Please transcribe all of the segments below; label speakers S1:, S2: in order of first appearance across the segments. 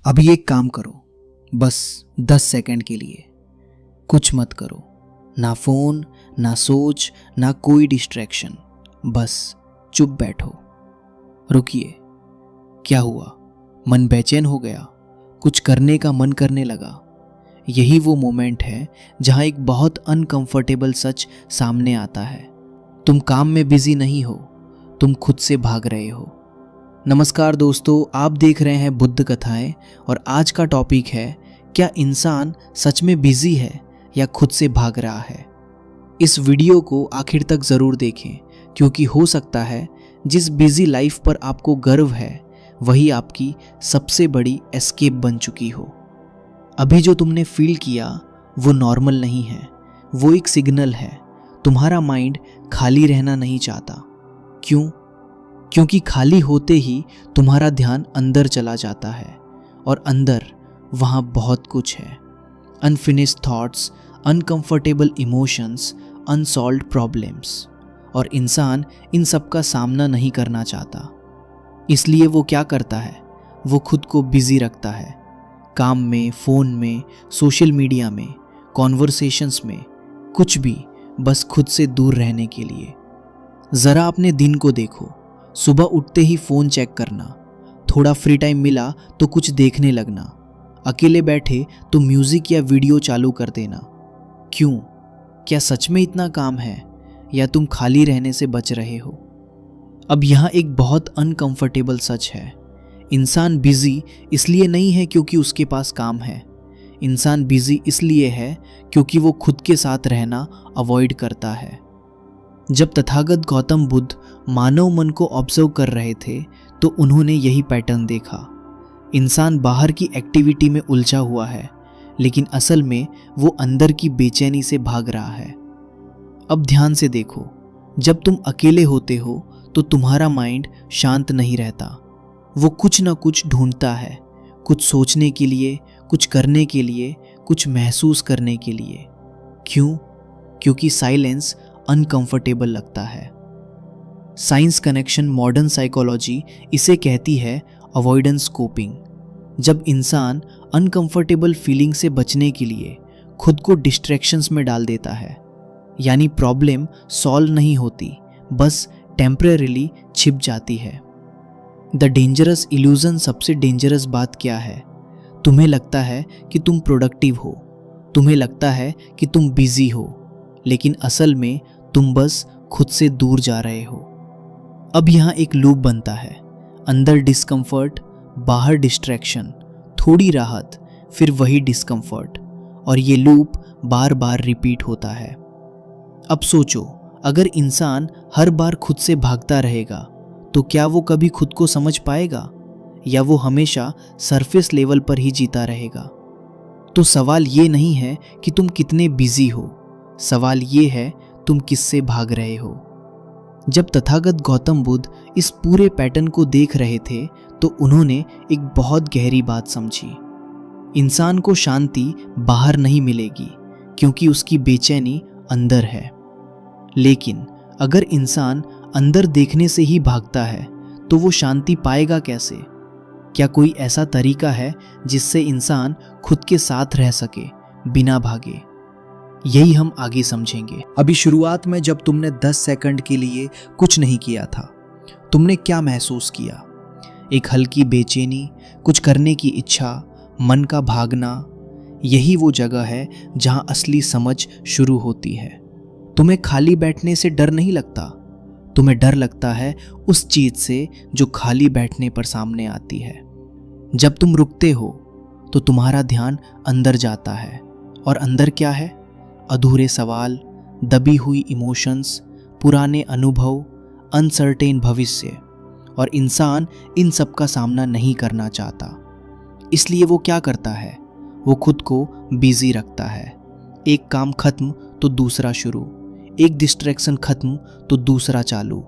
S1: अभी एक काम करो, बस 10 सेकंड के लिए कुछ मत करो। ना फोन, ना सोच, ना कोई डिस्ट्रैक्शन, बस चुप बैठो। रुकिए, क्या हुआ? मन बेचैन हो गया? कुछ करने का मन करने लगा? यही वो मोमेंट है जहां एक बहुत अनकंफर्टेबल सच सामने आता है। तुम काम में बिजी नहीं हो, तुम खुद से भाग रहे हो। नमस्कार दोस्तों, आप देख रहे हैं बुद्ध कथाएं और आज का टॉपिक है, क्या इंसान सच में बिजी है या खुद से भाग रहा है। इस वीडियो को आखिर तक ज़रूर देखें, क्योंकि हो सकता है जिस बिजी लाइफ पर आपको गर्व है वही आपकी सबसे बड़ी एस्केप बन चुकी हो। अभी जो तुमने फील किया वो नॉर्मल नहीं है, वो एक सिग्नल है। तुम्हारा माइंड खाली रहना नहीं चाहता। क्यों? क्योंकि खाली होते ही तुम्हारा ध्यान अंदर चला जाता है, और अंदर वहाँ बहुत कुछ है। Unfinished thoughts, uncomfortable emotions, unsolved problems, और इंसान इन सब का सामना नहीं करना चाहता। इसलिए वो क्या करता है? वो खुद को बिजी रखता है, काम में, फ़ोन में, सोशल मीडिया में, कॉन्वर्सेशंस में, कुछ भी, बस खुद से दूर रहने के लिए। ज़रा अपने दिन को देखो। सुबह उठते ही फ़ोन चेक करना, थोड़ा फ्री टाइम मिला तो कुछ देखने लगना, अकेले बैठे तो म्यूज़िक या वीडियो चालू कर देना। क्यों? क्या सच में इतना काम है या तुम खाली रहने से बच रहे हो? अब यहाँ एक बहुत अनकंफर्टेबल सच है। इंसान बिजी इसलिए नहीं है क्योंकि उसके पास काम है। इंसान बिजी इसलिए है क्योंकि वो खुद के साथ रहना अवॉइड करता है। जब तथागत गौतम बुद्ध मानव मन को ऑब्जर्व कर रहे थे तो उन्होंने यही पैटर्न देखा। इंसान बाहर की एक्टिविटी में उलझा हुआ है, लेकिन असल में वो अंदर की बेचैनी से भाग रहा है। अब ध्यान से देखो, जब तुम अकेले होते हो तो तुम्हारा माइंड शांत नहीं रहता। वो कुछ ना कुछ ढूंढता है, कुछ सोचने के लिए, कुछ करने के लिए, कुछ महसूस करने के लिए। क्यों? क्योंकि साइलेंस अनकंफर्टेबल लगता है। साइंस कनेक्शन मॉडर्न साइकोलॉजी इसे कहती है अवॉइडेंस कोपिंग। जब इंसान अनकंफर्टेबल फीलिंग से बचने के लिए खुद को डिस्ट्रैक्शंस में डाल देता है, यानी प्रॉब्लम सॉल्व नहीं होती, बस टेम्परेरीली छिप जाती है। द डेंजरस इल्यूजन, सबसे डेंजरस बात क्या है? तुम्हें लगता है कि तुम प्रोडक्टिव हो, तुम्हें लगता है कि तुम बिजी हो, लेकिन असल में तुम बस खुद से दूर जा रहे हो। अब यहाँ एक लूप बनता है, अंदर डिस्कम्फर्ट, बाहर डिस्ट्रैक्शन, थोड़ी राहत, फिर वही डिस्कम्फर्ट, और ये लूप बार बार रिपीट होता है। अब सोचो, अगर इंसान हर बार खुद से भागता रहेगा तो क्या वो कभी खुद को समझ पाएगा, या वो हमेशा सरफेस लेवल पर ही जीता रहेगा? तो सवाल ये नहीं है कि तुम कितने बिजी हो, सवाल ये है तुम किससे भाग रहे हो। जब तथागत गौतम बुद्ध इस पूरे पैटर्न को देख रहे थे तो उन्होंने एक बहुत गहरी बात समझी। इंसान को शांति बाहर नहीं मिलेगी क्योंकि उसकी बेचैनी अंदर है। लेकिन अगर इंसान अंदर देखने से ही भागता है तो वो शांति पाएगा कैसे? क्या कोई ऐसा तरीका है जिससे इंसान खुद के साथ रह सके बिना भागे? यही हम आगे समझेंगे। अभी शुरुआत में जब तुमने 10 सेकंड के लिए कुछ नहीं किया था, तुमने क्या महसूस किया? एक हल्की बेचैनी, कुछ करने की इच्छा, मन का भागना। यही वो जगह है जहां असली समझ शुरू होती है। तुम्हें खाली बैठने से डर नहीं लगता, तुम्हें डर लगता है उस चीज से जो खाली बैठने पर सामने आती है। जब तुम रुकते हो तो तुम्हारा ध्यान अंदर जाता है, और अंदर क्या है? अधूरे सवाल, दबी हुई इमोशंस, पुराने अनुभव, अनसर्टेन भविष्य, और इंसान इन सब का सामना नहीं करना चाहता। इसलिए वो क्या करता है? वो खुद को बिजी रखता है। एक काम खत्म तो दूसरा शुरू, एक डिस्ट्रैक्शन खत्म तो दूसरा चालू।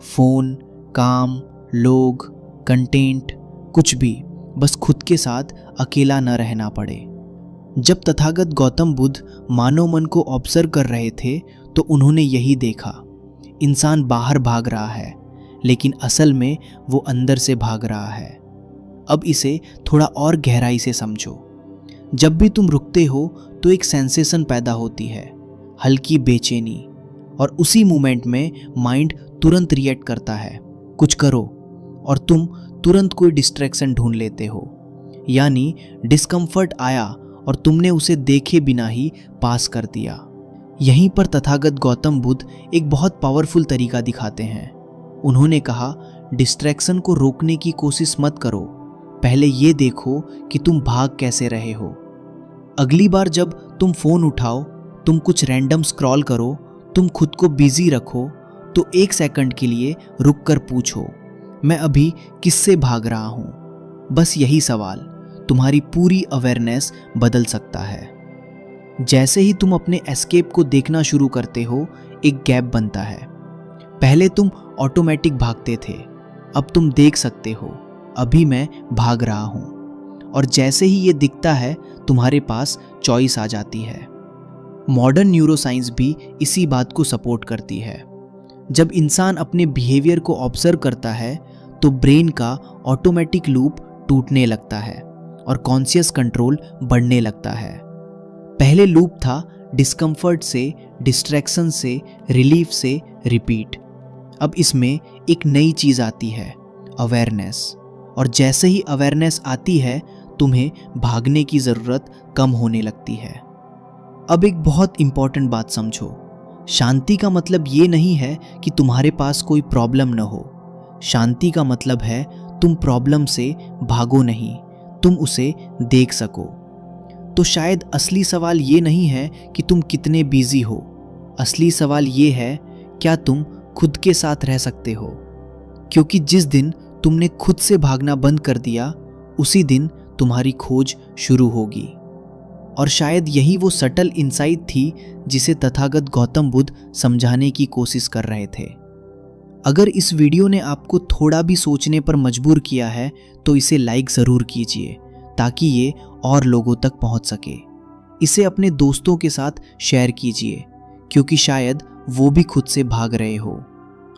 S1: फोन, काम, लोग, कंटेंट, कुछ भी, बस खुद के साथ अकेला न रहना पड़े। जब तथागत गौतम बुद्ध मानव मन को ऑब्जर्व कर रहे थे तो उन्होंने यही देखा। इंसान बाहर भाग रहा है, लेकिन असल में वो अंदर से भाग रहा है। अब इसे थोड़ा और गहराई से समझो। जब भी तुम रुकते हो तो एक सेंसेशन पैदा होती है, हल्की बेचैनी, और उसी मोमेंट में माइंड तुरंत रिएक्ट करता है, कुछ करो, और तुम तुरंत कोई डिस्ट्रैक्शन ढूंढ लेते हो। यानी डिस्कम्फर्ट आया और तुमने उसे देखे बिना ही पास कर दिया। यहीं पर तथागत गौतम बुद्ध एक बहुत पावरफुल तरीका दिखाते हैं। उन्होंने कहा, डिस्ट्रैक्शन को रोकने की कोशिश मत करो, पहले ये देखो कि तुम भाग कैसे रहे हो। अगली बार जब तुम फोन उठाओ, तुम कुछ रैंडम स्क्रॉल करो, तुम खुद को बिजी रखो, तो 1 सेकंड के लिए रुक कर पूछो, मैं अभी किससे भाग रहा हूँ। बस यही सवाल तुम्हारी पूरी अवेयरनेस बदल सकता है। जैसे ही तुम अपने एस्केप को देखना शुरू करते हो, एक गैप बनता है। पहले तुम ऑटोमेटिक भागते थे, अब तुम देख सकते हो, अभी मैं भाग रहा हूँ। और जैसे ही ये दिखता है, तुम्हारे पास चॉइस आ जाती है। मॉडर्न न्यूरोसाइंस भी इसी बात को सपोर्ट करती है। जब इंसान अपने बिहेवियर को ऑब्जर्व करता है तो ब्रेन का ऑटोमेटिक लूप टूटने लगता है और कॉन्शियस कंट्रोल बढ़ने लगता है। पहले लूप था डिस्कम्फर्ट से, डिस्ट्रैक्शन से, रिलीफ से रिपीट। अब इसमें एक नई चीज़ आती है, अवेयरनेस। और जैसे ही अवेयरनेस आती है, तुम्हें भागने की ज़रूरत कम होने लगती है। अब एक बहुत इंपॉर्टेंट बात समझो, शांति का मतलब ये नहीं है कि तुम्हारे पास कोई प्रॉब्लम न हो। शांति का मतलब है तुम प्रॉब्लम से भागो नहीं, तुम उसे देख सको। तो शायद असली सवाल ये नहीं है कि तुम कितने बिजी हो, असली सवाल ये है, क्या तुम खुद के साथ रह सकते हो? क्योंकि जिस दिन तुमने खुद से भागना बंद कर दिया, उसी दिन तुम्हारी खोज शुरू होगी। और शायद यही वो सटल इंसाइट थी जिसे तथागत गौतम बुद्ध समझाने की कोशिश कर रहे थे। अगर इस वीडियो ने आपको थोड़ा भी सोचने पर मजबूर किया है तो इसे लाइक ज़रूर कीजिए ताकि ये और लोगों तक पहुंच सके। इसे अपने दोस्तों के साथ शेयर कीजिए क्योंकि शायद वो भी खुद से भाग रहे हो।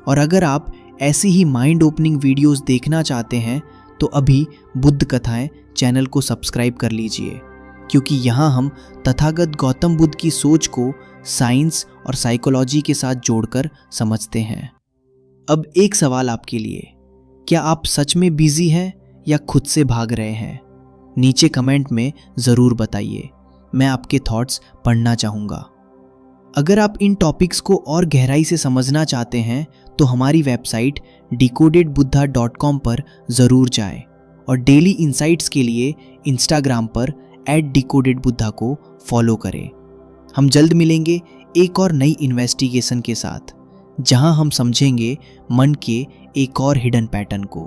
S1: और अगर आप ऐसी ही माइंड ओपनिंग वीडियोस देखना चाहते हैं तो अभी बुद्ध कथाएं चैनल को सब्सक्राइब कर लीजिए, क्योंकि यहाँ हम तथागत गौतम बुद्ध की सोच को साइंस और साइकोलॉजी के साथ जोड़कर समझते हैं। अब एक सवाल आपके लिए, क्या आप सच में बिजी हैं या खुद से भाग रहे हैं? नीचे कमेंट में ज़रूर बताइए, मैं आपके थॉट्स पढ़ना चाहूँगा। अगर आप इन टॉपिक्स को और गहराई से समझना चाहते हैं तो हमारी वेबसाइट decodedbuddha.com पर ज़रूर जाएं और डेली इंसाइट्स के लिए इंस्टाग्राम पर @decodedbuddha को फॉलो करें। हम जल्द मिलेंगे एक और नई इन्वेस्टिगेशन के साथ, जहां हम समझेंगे मन के एक और हिडन पैटर्न को।